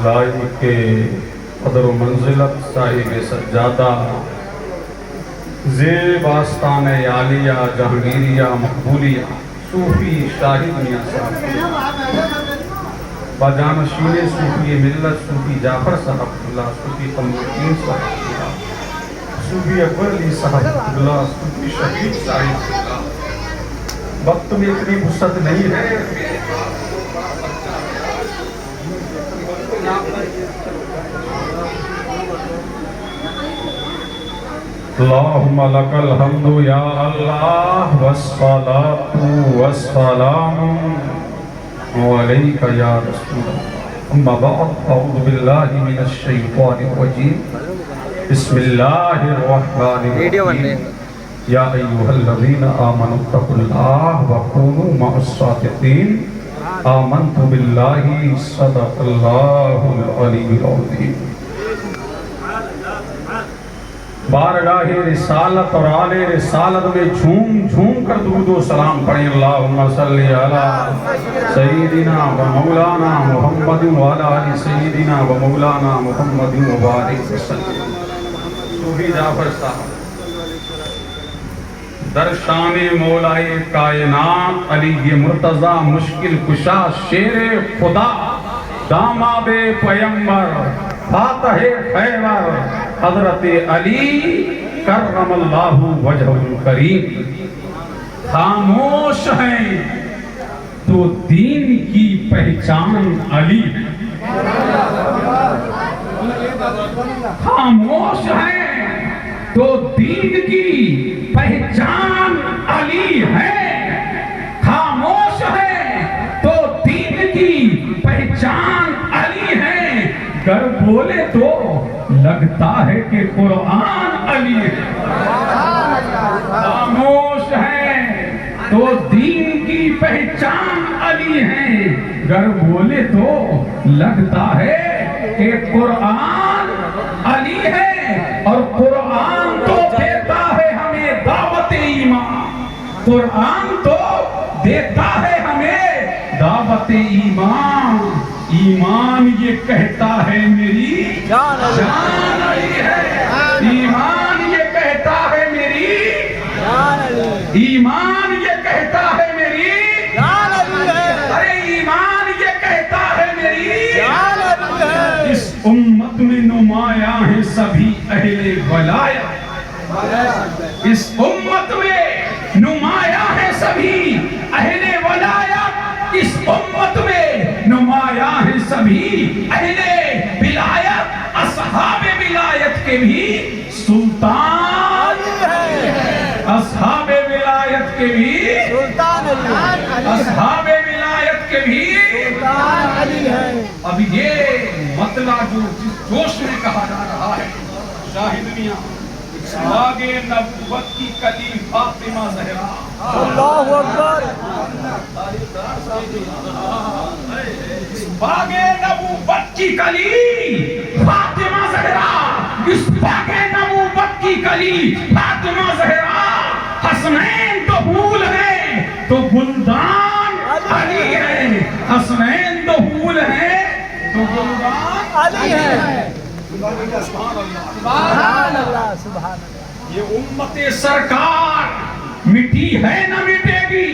لائق قدر و منزلت صاحب سجادہ زیب آستان عالیہ جہانگیریہ مقبولیہ صوفی شاہد میاں صاحب باجانشین صوفی ملت صوفی جعفر صاحب اللہ صوفی قمرالدین صاحب اللہ صوفی اکبر علی صاحب اللہ صوفی شہید صاحب اللہ وقت میں اتنی وسعت نہیں ہے اللہم لک الحمد یا اللہ والصلاة والسلام علیک یا رسول اللہ اما بعد اعوذ باللہ من الشیطان الرجیم بسم اللہ الرحمن الرحیم یا ایوہ الذین آمنوا اتقوا اللہ وکونوا مع الصادقین آمنت باللہ صدق اللہ العلی العظیم بارگاہ رسالت اور آل رسالت میں جھوم جھوم کر درود و سلام پڑھیں اللہم صلی علی سیدنا و مولانا محمد و علی سیدنا و مولانا محمد و بارک وسلم صوفی جعفر صاحب در شان مولائے کائنات علی مرتضی مشکل کشا شیر خدا داماد پیمبر فاتح خیبر حضرت علی کرم اللہ وجہ الکریم خاموش ہیں تو دین کی پہچان علی خاموش ہیں تو دین کی پہچان علی ہے خاموش ہے تو دین کی پہچان علی ہے گر بولے تو لگتا ہے کہ قرآن علی ہے خاموش ہے تو دین کی پہچان علی ہے گر بولے تو لگتا ہے کہ قرآن علی ہے اور قرآن تو دیتا ہے ہمیں دعوت ایمان قرآن تو دیتا ہے ہمیں دعوت ایمان ایمان یہ کہتا ہے میری جان علی ہے ایمان یہ کہتا ہے میری جان علی ایمان یہ کہتا ہے میری جان علی ہے ارے ایمان یہ کہتا ہے میری جان علی ہے اس امت میں نمایاں ہیں سبھی اہل ولایت اس امت میں نمایاں ہیں سبھی اہل ولایت اس امت میں نمایاں ہیں سبھی اہل ولایت اصحاب ولایت کے بھی سلطان اصحاب ولایت کے بھی سلطان اصحاب ولایت کے بھی سلطان علی ہے اب یہ مطلع جو جس جوش میں کہا جا رہا ہے شاہد میاں باغِ نبوت کی کلی فاطمہ زہرا اللہ اکبر باغِ نبوت کی کلی فاطمہ زہرا اس باغِ نبوت کی کلی فاطمہ زہرا حسنین تو پھول ہیں تو گلدان علی ہے حسنین تو پھول ہیں تو گلدان علی ہے سبحان اللہ سبحان اللہ یہ امت سرکار مٹی ہے نہ مٹے گی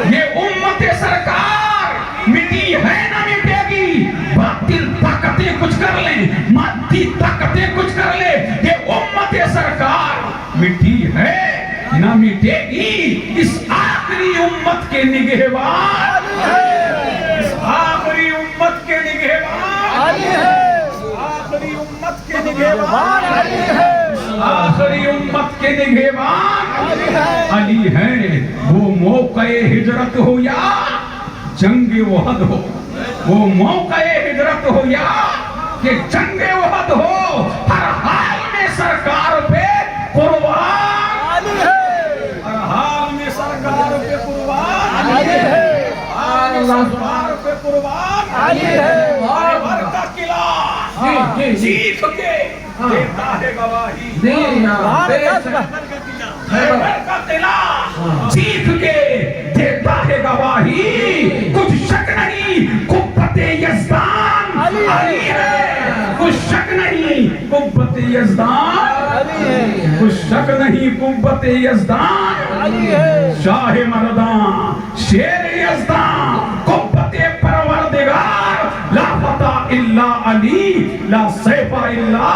یہ امت سرکار مٹی ہے نہ مٹے گی باطل طاقتیں کچھ کر لیں مادی طاقتیں کچھ کر لیں یہ امت سرکار مٹی ہے نہ مٹے گی اس آخری امت کے نگہبان اس آخری امت کے نگہبان آخری امت کے نگہبان آخری امت کے نگہبان علی ہے وہ موقع ہجرت ہو یا جنگ وحد ہو وہ موقع ہجرت ہو یا کہ جنگ وحد ہو ہر حال میں سرکار پہ قربان علی ہے ہر حال میں سرکار پہ قربان علی ہے سرکار پہ قربان علی ہے بار کا قلعہ چیخ کے دیتا ہے گواہی خیبر کا قلعہ چیخ کے دیتا ہے گواہی کچھ شک نہیں قوت یزدان علی ہے یزدان کچھ شک نہیں قوت یزدان شاہ مردان شیر یزدان قوت پروردگار لا فتح الا علی لا سیف الا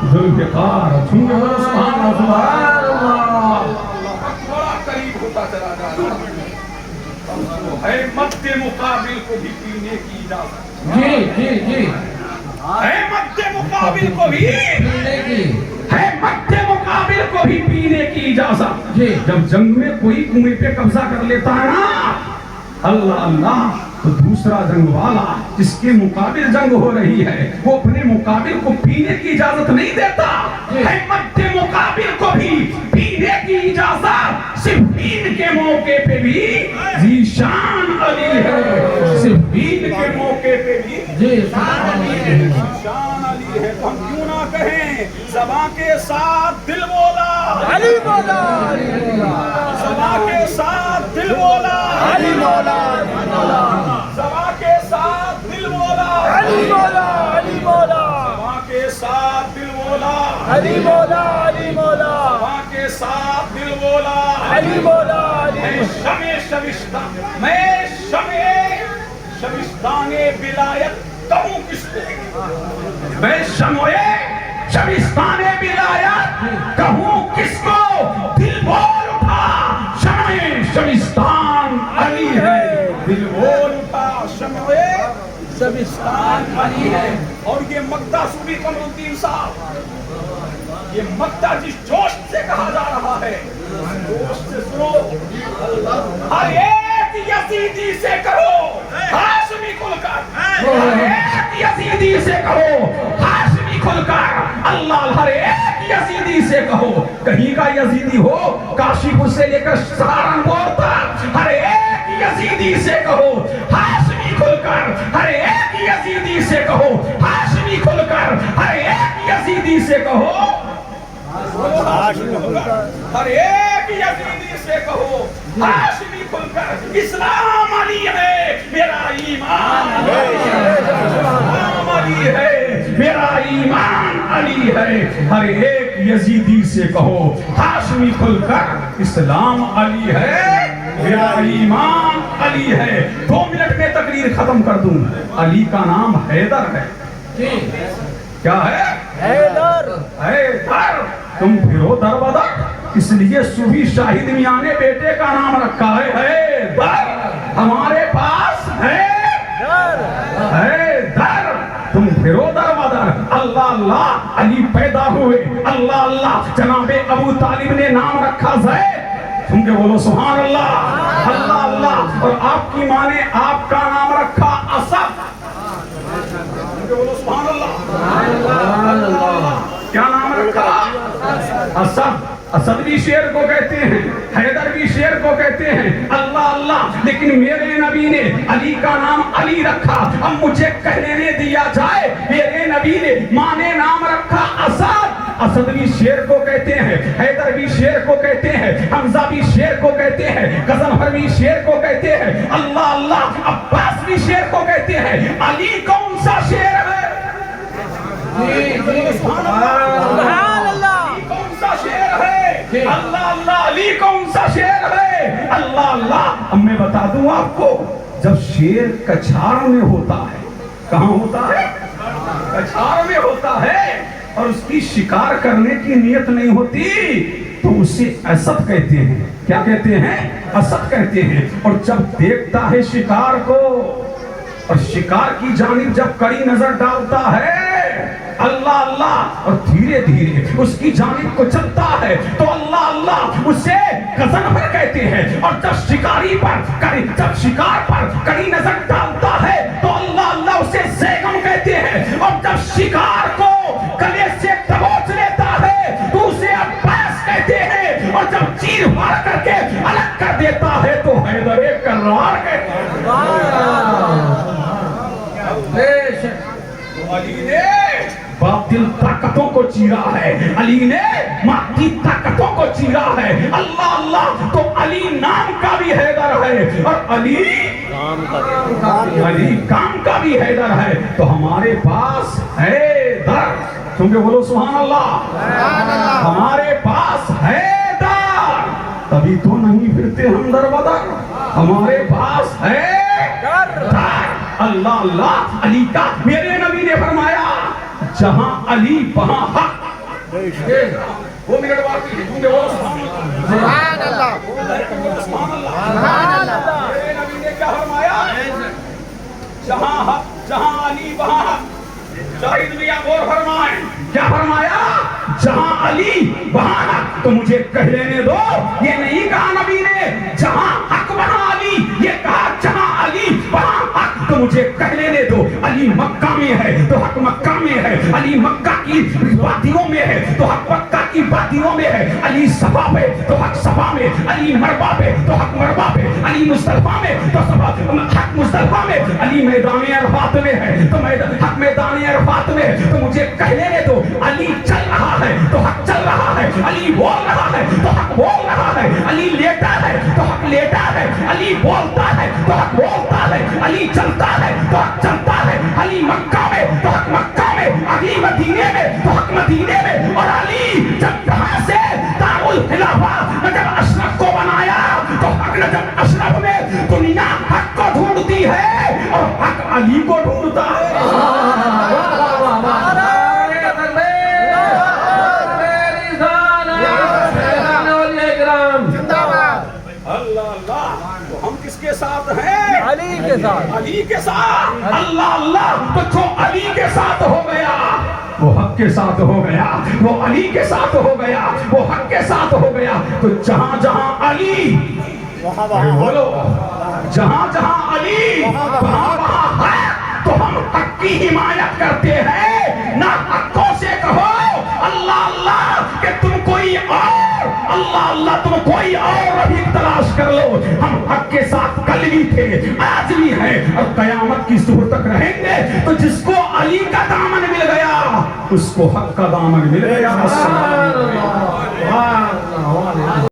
ذوالفقار سبحان اللہ بڑا قریب ہوتا چلا جا رہا ہے مد مقابل کو بھی پینے کی اجازت جی ہے مد مقابل کو بھی ہے مد مقابل کو بھی پینے کی اجازت جب جنگ میں کوئی کنویں پہ قبضہ کر لیتا ہے نا اللہ اللہ تو دوسرا جنگ والا جس کے مقابل جنگ ہو رہی ہے وہ اپنے مقابل کو پینے کی اجازت نہیں دیتا ہے مد مقابل کو بھی پینے کی اجازت صفین کے موقع پہ بھی ذیشان علی ہے صفین کے موقع پہ بھی شان علی ہے تو ہم کیوں نہ کہیں زبان کے ساتھ دل بولا علی مولا زبان کے ساتھ دل بولا علی مولا زبان کے ساتھ دل بولا علی مولا علی مولا زبان کے ساتھ دل بولا علی مولا علی مولا زبان کے ساتھ دل بولا علی مولا میں شمع شبستان میں شمع شبستان ولایت کہوں کس کو میں شمع شبستان ولایت کہوں کس کو دل بول اٹھا شمع شبستان علی ہے دل بول اٹھا شمع شبستان علی ہے اور یہ مقطع صوفی قمر الدین صاحب یہ مقطع جس جوش سے کہا جا رہا ہے جوش سے سنو ہر ایک یزیدی سے کہو ہاشمی کھل کر ہر ایک یزیدی سے کہو ہاشمی کھل کر اللہ ہر ایک یزیدی سے کہو کہیں کا یزیدی ہو کاشی پور سے لے کر سہارنپور تک ہر ایک یزیدی سے کہو ہاشمی کھل کر ہر ایک یزیدی سے کہو ہاشمی کھل کر ہر ایک یزیدی سے کہو ہر ایک یزیدی سے کہو ہاشمی کھل کر اسلام علی ہے میرا ایمان اسلام علی ہے میرا ایمان علی ہے ہر ایک یزیدی سے کہو ہاشمی کھل کر اسلام علی ہے میرا ایمان علی ہے 2 منٹ میں تقریر ختم کر دوں علی کا نام حیدر ہے کیا ہے حیدر حیدر تم پھرو در بدر اس لیے صوفی شاہد میاں نے بیٹے کا نام رکھا ہے حیدر ہمارے پاس ہے حیدر تم پھرو در بدر اللہ اللہ علی پیدا ہوئے اللہ اللہ جناب ابو طالب نے نام رکھا زید تم کے بولو سبحان اللہ اللہ اللہ اور آپ کی ماں نے آپ کا نام رکھا اسد تم کے بولو سبحان اللہ کیا نام رکھا اسد اسد بھی شیر کو کہتے ہیں حیدر بھی شیر کو کہتے ہیں اللہ اللہ لیکن میرے نبی نے علی کا نام علی رکھا اب مجھے کہنے نے دیا جائے میرے نبی نے ماں نے نام رکھا اسد اسد بھی شیر کو کہتے ہیں حیدر بھی شیر کو کہتے ہیں حمزہ بھی شیر کو کہتے ہیں غضنفر بھی شیر کو کہتے ہیں اللہ اللہ عباس بھی شیر کو کہتے ہیں علی کون سا شیر ہے سبحان اللہ کون سا شیر ہے اللہ اللہ علی کون سا شیر ہے اللہ اللہ اب میں بتا دوں آپ کو جب شیر کچھار میں ہوتا ہے کہاں ہوتا ہے کچھار میں ہوتا ہے اور اس کی شکار کرنے کی نیت نہیں ہوتی تو اسے اسد کہتے ہیں کیا کہتے ہیں اسد کہتے ہیں اور جب دیکھتا ہے شکار کو اور شکار کی جانب جب کڑی نظر ڈالتا ہے اللہ اللہ اور دھیرے دھیرے اس کی جانب کو چلتا ہے تو اللہ اللہ اسے غضنفر کہتے ہیں اور جب شکاری پر جب شکار پر کڑی نظر ڈالتا ہے تو اللہ اللہ اسے زیغم کہتے ہیں اور جب شکار کو گلے سے دبوچ لیتا ہے تو اسے عباس کہتے ہیں اور جب چیر پھاڑ کر کے الگ کر دیتا ہے تو حیدر کرار کہتے ہیں علی نے باطل طاقتوں کو چیرا ہے علی نے مادی طاقتوں کو چیرا ہے اللہ اللہ تو علی نام کا بھی حیدر ہے اور علی کام کا بھی حیدر ہے تو ہمارے پاس حیدر تم کے بولو سبحان اللہ. ہمارے پاس ہے دار, تبھی تو نہیں پھرتے ہم در بدر. ہمارے پاس ہے دار. اللہ اللہ علی کا میرے نبی نے فرمایا جہاں علی وہاں حق. وہ منٹ باقی ہے, تم کے بولو سبحان اللہ. سبحان اللہ. میرے نبی نے کیا فرمایا, جہاں حق جہاں علی وہاں حق. شاہد میاں غور فرمائیں, کیا فرمایا, جہاں علی وہاں حق. تو مجھے کہہ لینے دو, یہ نہیں کہا نبی نے جہاں حق وہاں علی, یہ کہا جہاں علی وہاں حق. تو مجھے کہہ لینے دو, علی مکہ میں ہے تو حق مکہ میں ہے, علی مکہ کی وادیوں میں ہے تو حق مکہ کی وادیوں میں ہے, علی صفا پہ تو حق صفا میں, علی مروا پہ تو حق مروا پہ, علی مصطفیٰ میں تو حق مصطفیٰ میں, علی میدان عرفات میں ہے تو حق میدان عرفات میں ہے. تو مجھے کہہ لینے دو, علی چل رہا ہے تو حق چل رہا ہے, علی بول رہا ہے تو حق بول رہا ہے, علی لیٹا ہے تو حق لیٹا ہے, علی بولتا ہے تو حق بولتا ہے, علی چلتا ہے تو حق چلتا ہے, علی مکہ میں تو حق مکہ میں, علی مدینے میں تو حق مدینے میں. اور علی جب یہاں سے دارالخلافہ نجف اشرف کو بنایا تو حق نجف اشرف میں دنیا حق کو ڈھونڈتی ہے اور حق علی کو ڈھونڈتا ہے. اللہ اللہ. تو ہم کس کے ساتھ ہیں؟ علی کے ساتھ. علی کے ساتھ. اللہ اللہ. تو جو علی کے ساتھ ہو گیا وہ حق کے ساتھ ہو گیا, وہ علی کے ساتھ ہو گیا, وہ حق کے ساتھ ہو گیا. تو جہاں جہاں علی بولو, جہاں جہاں علی وہاں وہاں ہے, تو ہم حق کی حمایت کرتے ہیں. نہ حقوں سے کہو اللہ اللہ کہ تم کوئی اور, اللہ اللہ تم کوئی اور ربی تلاش کر لو. ہم حق کے ساتھ کل بھی تھے, آج بھی ہیں اور قیامت کی صبح تک رہیں گے. تو جس کو علی کا دامن مل گیا اس کو حق کا دامن مل گیا.